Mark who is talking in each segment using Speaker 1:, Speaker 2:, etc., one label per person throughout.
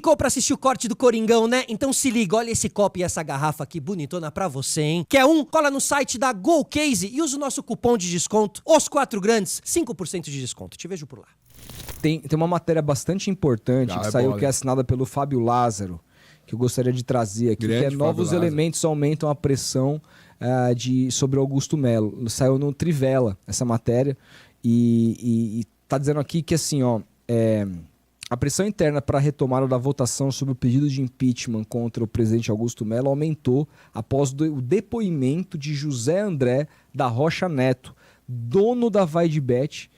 Speaker 1: Clicou pra assistir o corte do Coringão, né? Então se liga, olha esse copo e essa garrafa aqui bonitona pra você, hein? Quer um? Cola no site da GoCase e usa o nosso cupom de desconto, os 4 grandes, 5% de desconto. Te vejo por lá.
Speaker 2: Tem uma matéria bastante importante que saiu, que é assinada pelo Fábio Lázaro, que eu gostaria de trazer aqui,
Speaker 3: Grande
Speaker 2: que é novos elementos aumentam a pressão sobre Augusto Melo. Saiu no Trivela essa matéria e tá dizendo aqui que assim, a pressão interna para a retomada da votação sobre o pedido de impeachment contra o presidente Augusto Melo aumentou após o depoimento de José André da Rocha Neto, dono da VaideBet,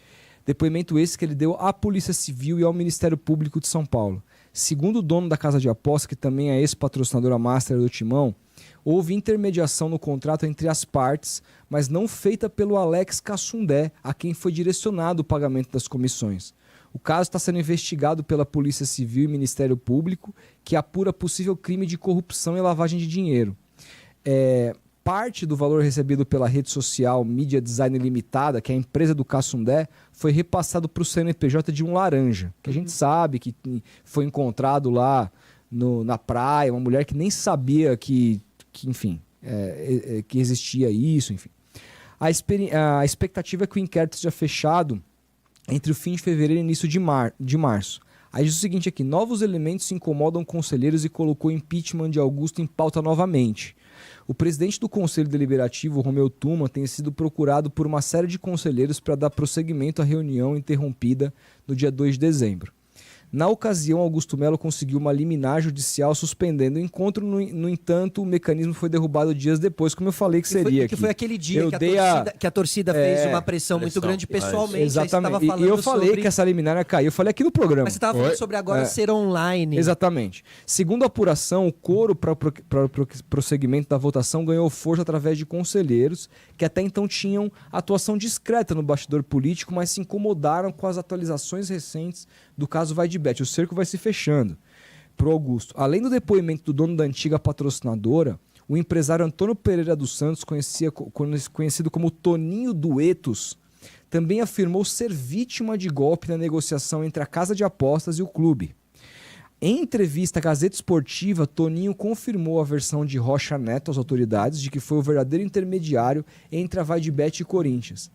Speaker 2: depoimento esse que ele deu à Polícia Civil e ao Ministério Público de São Paulo. Segundo o dono da casa de aposta, que também é ex-patrocinadora master do Timão, houve intermediação no contrato entre as partes, mas não feita pelo Alex Cassundé, a quem foi direcionado o pagamento das comissões. O caso está sendo investigado pela Polícia Civil e Ministério Público, que apura possível crime de corrupção e lavagem de dinheiro. Parte do valor recebido pela rede social Mídia Design Limitada, que é a empresa do Cassundé, foi repassado para o CNPJ de um laranja, que a gente sabe que foi encontrado lá na praia, uma mulher que nem sabia que existia isso, enfim. A expectativa é que o inquérito seja fechado entre o fim de fevereiro e início de março. Aí diz o seguinte aqui: novos elementos incomodam conselheiros e colocou impeachment de Augusto em pauta novamente. O presidente do Conselho Deliberativo, Romeu Tuma, tem sido procurado por uma série de conselheiros para dar prosseguimento à reunião interrompida no dia 2 de dezembro. Na ocasião, Augusto Melo conseguiu uma liminar judicial suspendendo o encontro, no entanto, o mecanismo foi derrubado dias depois, como eu falei que seria.
Speaker 1: Que foi aquele dia que a torcida fez uma pressão muito grande pessoalmente.
Speaker 2: Exatamente. E eu falei que essa liminar ia cair, eu falei aqui no programa.
Speaker 1: Mas você estava falando sobre agora ser online.
Speaker 2: Exatamente. Segundo a apuração, o coro para o prosseguimento da votação ganhou força através de conselheiros que até então tinham atuação discreta no bastidor político, mas se incomodaram com as atualizações recentes do caso VaideBet. O cerco vai se fechando pro Augusto. Além do depoimento do dono da antiga patrocinadora, o empresário Antônio Pereira dos Santos, conhecido como Toninho Duetos, também afirmou ser vítima de golpe na negociação entre a casa de apostas e o clube. Em entrevista à Gazeta Esportiva, Toninho confirmou a versão de Rocha Neto às autoridades de que foi o verdadeiro intermediário entre a VaideBet e Corinthians.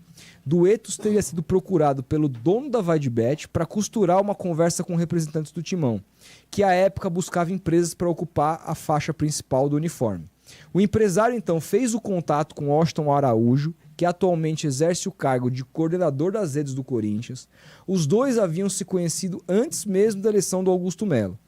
Speaker 2: Duetos teria sido procurado pelo dono da VaideBet para costurar uma conversa com representantes do Timão, que à época buscava empresas para ocupar a faixa principal do uniforme. O empresário então fez o contato com Washington Araújo, que atualmente exerce o cargo de coordenador das redes do Corinthians. Os dois haviam se conhecido antes mesmo da eleição do Augusto Melo.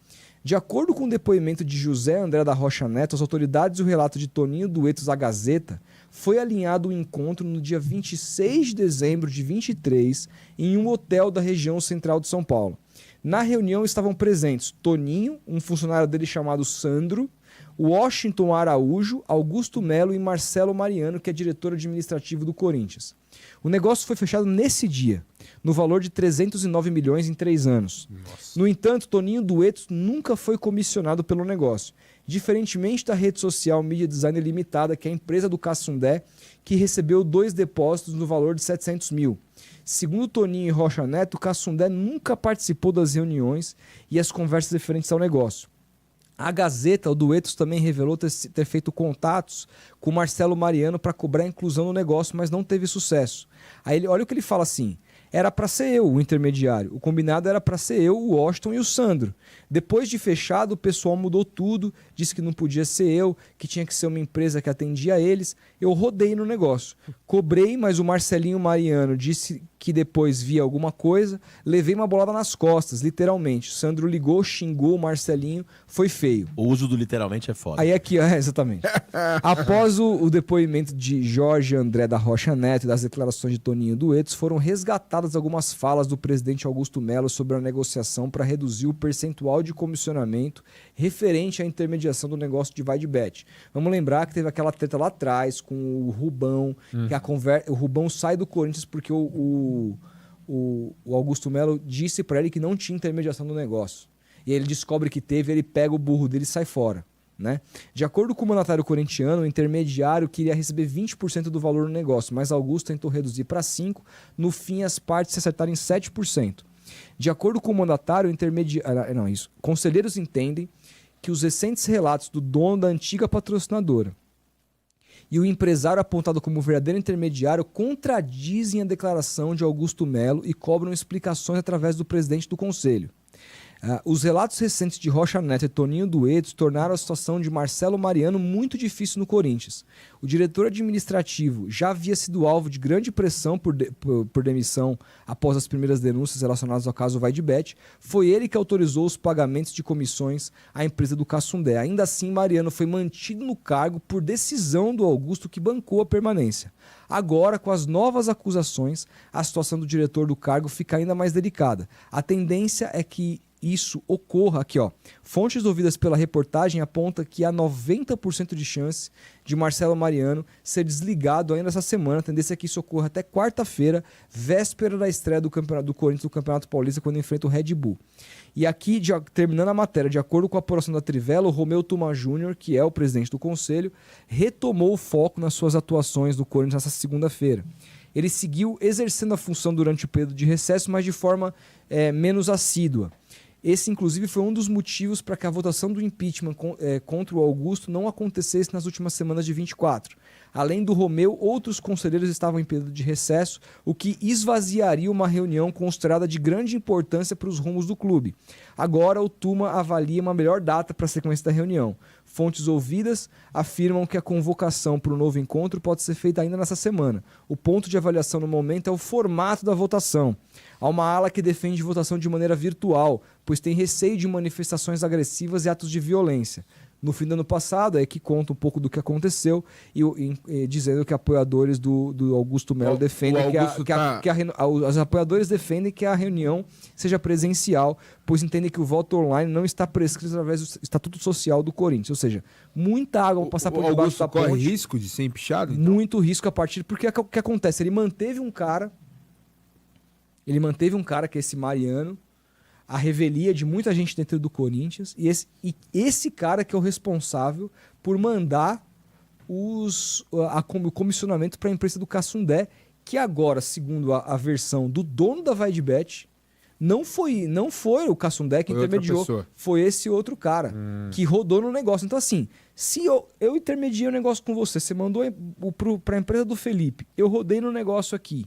Speaker 2: De acordo com o depoimento de José André da Rocha Neto, as autoridades e o relato de Toninho Duetos à Gazeta, foi alinhado o encontro no dia 26 de dezembro de 23 em um hotel da região central de São Paulo. Na reunião estavam presentes Toninho, um funcionário dele chamado Sandro, Washington Araújo, Augusto Melo e Marcelo Mariano, que é diretor administrativo do Corinthians. O negócio foi fechado nesse dia, no valor de 309 milhões em 3 anos. Nossa. No entanto, Toninho Duetos nunca foi comissionado pelo negócio, diferentemente da rede social Mídia Design Limitada, que é a empresa do Cassundé, que recebeu 2 depósitos no valor de 700 mil. Segundo Toninho e Rocha Neto, o Cassundé nunca participou das reuniões e as conversas referentes ao negócio. A Gazeta, o Duetos, também revelou ter feito contatos com o Marcelo Mariano para cobrar a inclusão no negócio, mas não teve sucesso. Aí olha o que ele fala assim: era para ser eu o intermediário, o combinado era para ser eu, o Washington e o Sandro. Depois de fechado, o pessoal mudou tudo, disse que não podia ser eu, que tinha que ser uma empresa que atendia a eles. Eu rodei no negócio. Cobrei, mas o Marcelinho Mariano disse que depois via alguma coisa, levei uma bolada nas costas, literalmente. Sandro ligou, xingou o Marcelinho, foi feio.
Speaker 4: O uso do literalmente é foda.
Speaker 2: Aí aqui, exatamente. Após o depoimento de Jorge André da Rocha Neto e das declarações de Toninho Duetos, foram resgatadas algumas falas do presidente Augusto Melo sobre a negociação para reduzir o percentual de comissionamento referente à intermediação do negócio de VaideBet. Vamos lembrar que teve aquela treta lá atrás com o Rubão, que o Rubão sai do Corinthians porque o Augusto Melo disse para ele que não tinha intermediação do negócio. E ele descobre que teve, ele pega o burro dele e sai fora. Né? De acordo com o mandatário corintiano, o intermediário queria receber 20% do valor do negócio, mas Augusto tentou reduzir para 5%, no fim as partes se acertaram em 7%. De acordo com o mandatário conselheiros entendem que os recentes relatos do dono da antiga patrocinadora e o empresário apontado como verdadeiro intermediário contradizem a declaração de Augusto Melo e cobram explicações através do presidente do conselho. Os relatos recentes de Rocha Neto e Toninho Duetos tornaram a situação de Marcelo Mariano muito difícil no Corinthians. O diretor administrativo já havia sido alvo de grande pressão por demissão após as primeiras denúncias relacionadas ao caso Vaidbet. Foi ele que autorizou os pagamentos de comissões à empresa do Cassundé. Ainda assim, Mariano foi mantido no cargo por decisão do Augusto, que bancou a permanência. Agora, com as novas acusações, a situação do diretor do cargo fica ainda mais delicada. A tendência é que isso ocorra aqui, ó. Fontes ouvidas pela reportagem apontam que há 90% de chance de Marcelo Mariano ser desligado ainda essa semana. A tendência é que isso ocorra até quarta-feira, véspera da estreia do Corinthians no Campeonato Paulista, quando enfrenta o Red Bull. E aqui, terminando a matéria, de acordo com a apuração da Trivela, o Romeu Tuma Júnior, que é o presidente do conselho, retomou o foco nas suas atuações do Corinthians nessa segunda-feira. Ele seguiu exercendo a função durante o período de recesso, mas de forma menos assídua. Esse, inclusive, foi um dos motivos para que a votação do impeachment contra o Augusto não acontecesse nas últimas semanas de 24. Além do Romeu, outros conselheiros estavam em período de recesso, o que esvaziaria uma reunião considerada de grande importância para os rumos do clube. Agora, o Tuma avalia uma melhor data para a sequência da reunião. Fontes ouvidas afirmam que a convocação para o novo encontro pode ser feita ainda nessa semana. O ponto de avaliação no momento é o formato da votação. Há uma ala que defende votação de maneira virtual, pois tem receio de manifestações agressivas e atos de violência. No fim do ano passado, é que conta um pouco do que aconteceu, dizendo que apoiadores do Augusto Melo defendem os apoiadores defendem que a reunião seja presencial, pois entendem que o voto online não está prescrito através do Estatuto Social do Corinthians. Ou seja, muita água vai passar por debaixo da ponte.
Speaker 3: Corre risco de ser empichado? Então?
Speaker 2: Muito risco a partir... Porque o que acontece? Ele manteve um cara que é esse Mariano, a revelia de muita gente dentro do Corinthians, e esse cara que é o responsável por mandar o comissionamento para a empresa do Cassundé, que agora, segundo a versão do dono da Vaidbet, não foi o Cassundé que intermediou, foi esse outro cara que rodou no negócio. Então, assim, se eu intermediei o negócio com você mandou para a empresa do Felipe, eu rodei no negócio aqui,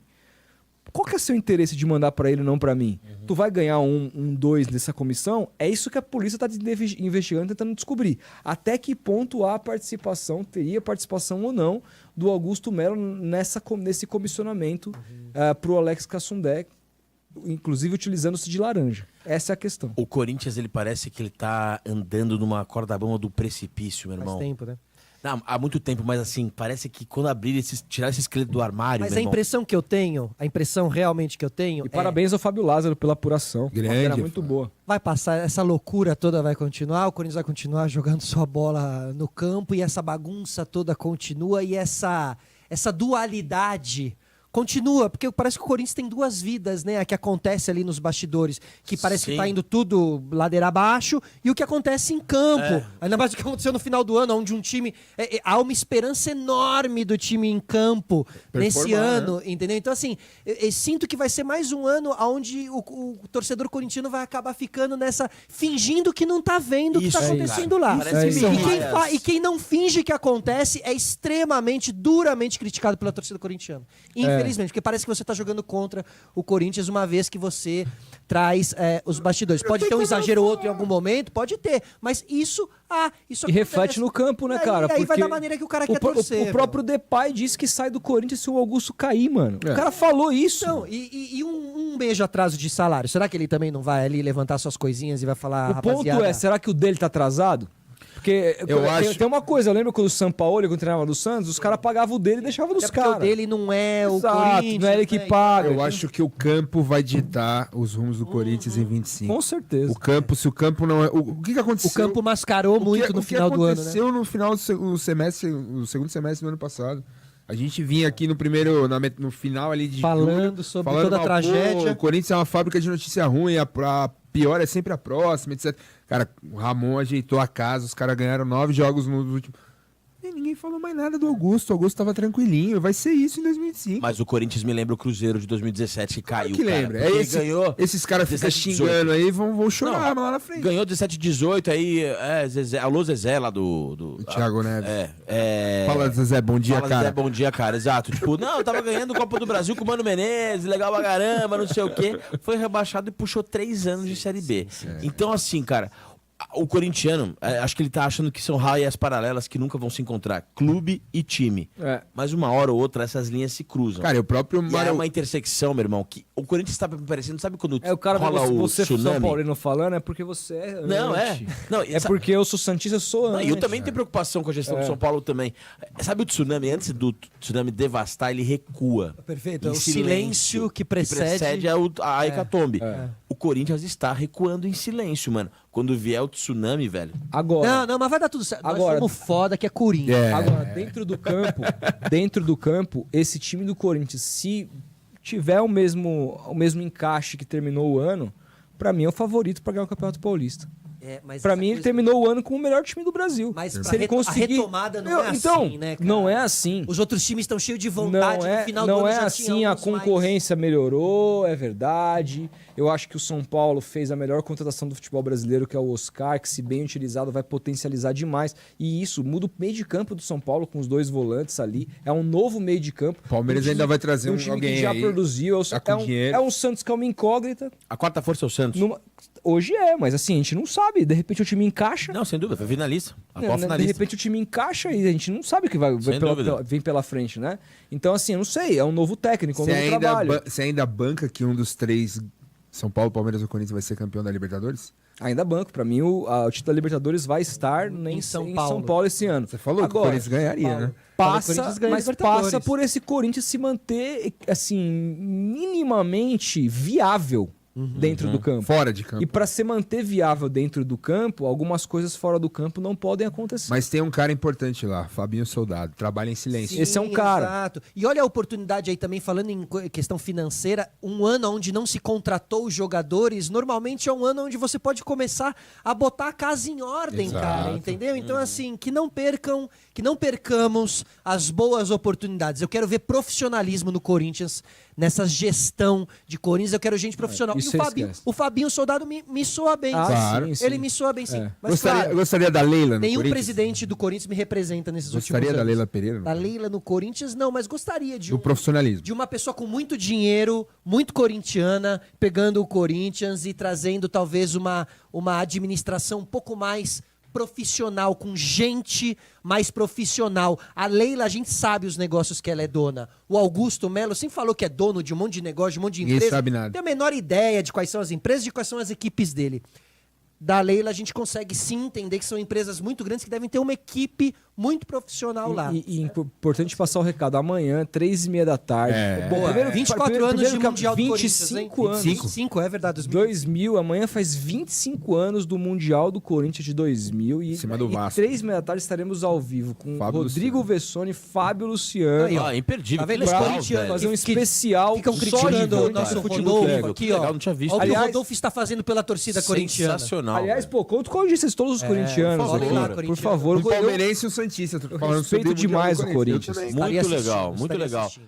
Speaker 2: qual que é o seu interesse de mandar para ele e não para mim? Tu vai ganhar 2 nessa comissão? É isso que a polícia está investigando, tentando descobrir. Até que ponto teria participação ou não do Augusto Melo nesse comissionamento para o Alex Cassundé, inclusive utilizando-se de laranja. Essa é a questão.
Speaker 4: O Corinthians, ele parece que ele tá andando numa corda bamba do precipício, meu irmão.
Speaker 1: Faz tempo, né?
Speaker 4: Não, há muito tempo, mas assim, parece que quando tirar esse esqueleto do armário,
Speaker 1: Mas
Speaker 4: meu
Speaker 1: a
Speaker 4: irmão,
Speaker 1: impressão que eu tenho, a impressão realmente que eu tenho
Speaker 2: E parabéns ao Fábio Lázaro pela apuração.
Speaker 3: Grande,
Speaker 2: Era muito boa.
Speaker 1: vai passar, essa loucura toda vai continuar, o Corinthians vai continuar jogando sua bola no campo e essa bagunça toda continua e essa dualidade continua, porque parece que o Corinthians tem duas vidas, né? A que acontece ali nos bastidores, que parece
Speaker 4: Sim.
Speaker 1: que tá indo tudo ladeira abaixo, e o que acontece em campo. Ainda mais o que aconteceu no final do ano, onde um time... há uma esperança enorme do time em campo nesse ano, entendeu? Então, assim, eu sinto que vai ser mais um ano onde o torcedor corintiano vai acabar ficando nessa... fingindo que não tá vendo o que tá
Speaker 4: Isso aí,
Speaker 1: acontecendo
Speaker 4: cara.
Speaker 1: lá.
Speaker 4: Parece que
Speaker 1: E quem não finge que acontece é extremamente, duramente criticado pela torcida corintiana. Infelizmente, porque parece que você tá jogando contra o Corinthians uma vez que você traz os bastidores. Pode ter um exagero ou outro em algum momento, pode ter, mas isso acontece.
Speaker 2: E reflete no campo, né, cara?
Speaker 1: E aí vai
Speaker 2: Porque
Speaker 1: da maneira que o cara quer torcer.
Speaker 2: O próprio Depay disse que sai do Corinthians se o Augusto cair, mano. O cara falou isso.
Speaker 1: Então, e um beijo atraso de salário. Será que ele também não vai ali levantar suas coisinhas e vai falar,
Speaker 2: O
Speaker 1: rapaziada...
Speaker 2: ponto é, será que o dele tá atrasado? Porque tem uma coisa, eu lembro quando o Sampaoli, quando treinava no Santos, os caras pagavam o dele e deixavam dos
Speaker 1: porque
Speaker 2: caras.
Speaker 1: o dele não é o
Speaker 2: Exato,
Speaker 1: Corinthians.
Speaker 2: não é ele que paga.
Speaker 3: Eu acho que o campo vai ditar os rumos do Corinthians em 25.
Speaker 2: Com certeza.
Speaker 3: Se o campo não é... O que aconteceu?
Speaker 1: O campo mascarou muito no final do ano, né?
Speaker 3: O que aconteceu no final do semestre, no segundo semestre do ano passado? A gente vinha aqui no final ali de
Speaker 1: Falando
Speaker 3: julho,
Speaker 1: sobre toda a tragédia.
Speaker 3: O Corinthians é uma fábrica de notícia ruim, a pior é sempre a próxima, etc. Cara, o Ramon ajeitou a casa, os caras ganharam 9 jogos nos últimos... ninguém falou mais nada do Augusto. O Augusto tava tranquilinho. Vai ser isso em 2025.
Speaker 4: Mas o Corinthians me lembra o Cruzeiro de 2017 que caiu,
Speaker 3: que
Speaker 4: cara.
Speaker 3: lembra?
Speaker 4: Porque
Speaker 3: Esse- esses caras ficam
Speaker 4: 17,
Speaker 3: xingando aí, vão chorar
Speaker 4: Não,
Speaker 3: lá na frente.
Speaker 4: Ganhou 17, 18, aí Zezé, alô Zezé lá
Speaker 3: O Thiago Neves.
Speaker 4: É.
Speaker 3: Fala, Zezé, bom dia,
Speaker 4: Fala,
Speaker 3: cara.
Speaker 4: Zezé, bom dia, cara. Exato. Tipo, não, eu tava ganhando o Copa do Brasil com o Mano Menezes, legal pra caramba, não sei o quê. Foi rebaixado e puxou 3 anos de Série B. Então, assim, cara, o corintiano, acho que ele tá achando que são raias paralelas que nunca vão se encontrar. Clube e time.
Speaker 2: É.
Speaker 4: Mas uma hora ou outra essas linhas se cruzam.
Speaker 3: Cara, o próprio
Speaker 4: E é
Speaker 3: Mário...
Speaker 4: uma intersecção, meu irmão, que o Corinthians tá parecendo, sabe quando
Speaker 2: É o cara
Speaker 4: rola o
Speaker 2: você São
Speaker 4: tsunami?
Speaker 2: Paulino falando, é porque você é
Speaker 4: Não,
Speaker 2: anti.
Speaker 4: Não,
Speaker 2: É porque eu sou santista, eu sou
Speaker 4: Não,
Speaker 2: anti.
Speaker 4: e eu também tenho preocupação com a gestão de São Paulo também. Sabe o tsunami, antes do tsunami devastar, ele recua.
Speaker 1: Perfeito,
Speaker 4: Em
Speaker 1: é o silêncio que precede
Speaker 4: a hecatombe. O Corinthians está recuando em silêncio, mano. Quando vier o tsunami, velho.
Speaker 2: Agora,
Speaker 1: Não, mas vai dar tudo certo.
Speaker 2: Agora-
Speaker 1: Nós somos foda que é Corinthians.
Speaker 2: agora dentro do campo, esse time do Corinthians, se tiver o mesmo encaixe que terminou o ano, pra mim é o favorito pra ganhar o Campeonato Paulista.
Speaker 1: Mas
Speaker 2: Pra
Speaker 1: essa
Speaker 2: mim, ele
Speaker 1: coisa-
Speaker 2: terminou o ano com o melhor time do Brasil.
Speaker 1: Mas
Speaker 2: se
Speaker 1: pra
Speaker 2: ele conseguir...
Speaker 1: a retomada não é
Speaker 2: então,
Speaker 1: assim, né, cara?
Speaker 2: não é assim.
Speaker 1: Os outros times estão cheios de vontade.
Speaker 2: Não é,
Speaker 1: no final do
Speaker 2: não
Speaker 1: ano
Speaker 2: é
Speaker 1: já
Speaker 2: assim,
Speaker 1: tinha
Speaker 2: a
Speaker 1: uns mais-
Speaker 2: concorrência melhorou, é verdade. Eu acho que o São Paulo fez a melhor contratação do futebol brasileiro, que é o Oscar, que se bem utilizado vai potencializar demais. E isso muda o meio de campo do São Paulo com os 2 volantes ali. É um novo meio de campo.
Speaker 3: O Palmeiras
Speaker 2: time-
Speaker 3: ainda vai trazer
Speaker 2: um time
Speaker 3: alguém
Speaker 2: que já
Speaker 3: aí,
Speaker 2: produziu.
Speaker 3: tá com dinheiro.
Speaker 2: É um Santos que é uma incógnita.
Speaker 4: A quarta força é o Santos.
Speaker 2: Hoje é, mas assim, a gente não sabe. De repente o time encaixa.
Speaker 4: Não, sem dúvida, foi finalista.
Speaker 2: Né,
Speaker 4: Atual
Speaker 2: De
Speaker 4: finalista.
Speaker 2: repente o time encaixa e a gente não sabe o que
Speaker 4: Sem dúvida.
Speaker 2: vem pela frente, né? Então, assim, eu não sei. É um novo técnico, é um novo trabalho.
Speaker 3: Você ainda banca que um dos 3, São Paulo, Palmeiras ou Corinthians, vai ser campeão da Libertadores?
Speaker 2: Ainda banco. Pra mim, o título da Libertadores vai estar em São Paulo esse ano.
Speaker 3: Você falou que o Corinthians ganharia, né?
Speaker 2: Passa,
Speaker 1: Corinthians ganha
Speaker 2: mas
Speaker 1: Libertadores.
Speaker 2: passa por esse Corinthians se manter, assim, minimamente viável dentro do campo.
Speaker 3: Fora de campo.
Speaker 2: E pra se manter viável dentro do campo, algumas coisas fora do campo não podem acontecer.
Speaker 3: Mas tem um cara importante lá, Fabinho Soldado. Trabalha em silêncio.
Speaker 1: Sim,
Speaker 2: Esse é um cara.
Speaker 1: Exato. E olha a oportunidade aí também, falando em questão financeira, um ano onde não se contratou os jogadores, normalmente é um ano onde você pode começar a botar a casa em ordem,
Speaker 3: Exato.
Speaker 1: cara, entendeu? Então, assim, que não percamos as boas oportunidades. Eu quero ver profissionalismo no Corinthians, nessa gestão de Corinthians, eu quero gente profissional.
Speaker 2: Isso
Speaker 1: E
Speaker 2: você
Speaker 1: o Fabinho,
Speaker 2: esquece.
Speaker 1: o Fabinho Soldado me soa bem.
Speaker 2: Ah,
Speaker 3: Claro.
Speaker 2: sim, sim.
Speaker 1: Ele me soa bem, sim.
Speaker 2: É.
Speaker 1: Mas, claro,
Speaker 3: Gostaria da Leila no
Speaker 1: nenhum
Speaker 3: Corinthians?
Speaker 1: presidente do Corinthians me representa nesses últimos
Speaker 3: Gostaria
Speaker 1: anos.
Speaker 3: da Leila Pereira?
Speaker 1: Da Leila no Corinthians, não, mas gostaria de
Speaker 3: Do profissionalismo.
Speaker 1: de uma pessoa com muito dinheiro, muito corintiana, pegando o Corinthians e trazendo talvez uma administração um pouco mais profissional, com gente mais profissional. A Leila, a gente sabe os negócios que ela é dona. O Augusto Melo sempre falou que é dono de um monte de negócio, de um monte de
Speaker 3: Ninguém
Speaker 1: empresa.
Speaker 3: sabe nada.
Speaker 1: Tem a menor ideia de quais são as empresas, de quais são as equipes dele. Da Leila, a gente consegue sim entender que são empresas muito grandes que devem ter uma equipe muito profissional lá.
Speaker 2: E importante passar o recado. Amanhã, 3h30 da tarde.
Speaker 3: É.
Speaker 1: Boa, 24 anos de Mundial do Corinthians,
Speaker 2: 25
Speaker 1: hein?
Speaker 2: anos.
Speaker 1: 25, é verdade.
Speaker 2: 2000, amanhã faz 25 anos do Mundial do Corinthians de 2000.
Speaker 3: Em cima do Vasco.
Speaker 2: 3h30 da tarde estaremos ao vivo com
Speaker 3: Fábio
Speaker 2: Rodrigo
Speaker 3: Luciano.
Speaker 2: Vessone, Fábio Luciano.
Speaker 1: Aí, ó.
Speaker 4: Ah, imperdível.
Speaker 1: Tá vendo
Speaker 4: que
Speaker 1: esse
Speaker 4: legal,
Speaker 1: corintiano?
Speaker 4: velho.
Speaker 2: Fazer um
Speaker 1: Que
Speaker 2: especial
Speaker 1: ficam
Speaker 2: só de
Speaker 1: criticando o
Speaker 2: Corinthians.
Speaker 1: nosso
Speaker 2: Futebol
Speaker 1: Rodolfo
Speaker 2: Clube.
Speaker 1: aqui, ó.
Speaker 4: Legal, não tinha visto.
Speaker 1: Olha o que o
Speaker 2: Aliás-
Speaker 1: Rodolfo está fazendo pela torcida corintiana.
Speaker 4: Sensacional.
Speaker 2: Aliás,
Speaker 4: velho.
Speaker 2: pô, conto com a audiência de todos os corintianos
Speaker 4: por favor.
Speaker 2: aqui.
Speaker 4: Olha lá,
Speaker 2: Por
Speaker 1: corintiano.
Speaker 2: favor,
Speaker 3: O palmeirense e o Santista. Tô
Speaker 2: eu
Speaker 3: falando sobre
Speaker 2: respeito
Speaker 3: o Mundial
Speaker 2: demais
Speaker 3: do
Speaker 2: o Corinthians.
Speaker 3: Eu também.
Speaker 1: Estaria
Speaker 4: Muito
Speaker 1: assistindo,
Speaker 4: legal, muito
Speaker 1: estaria
Speaker 4: legal.
Speaker 1: assistindo.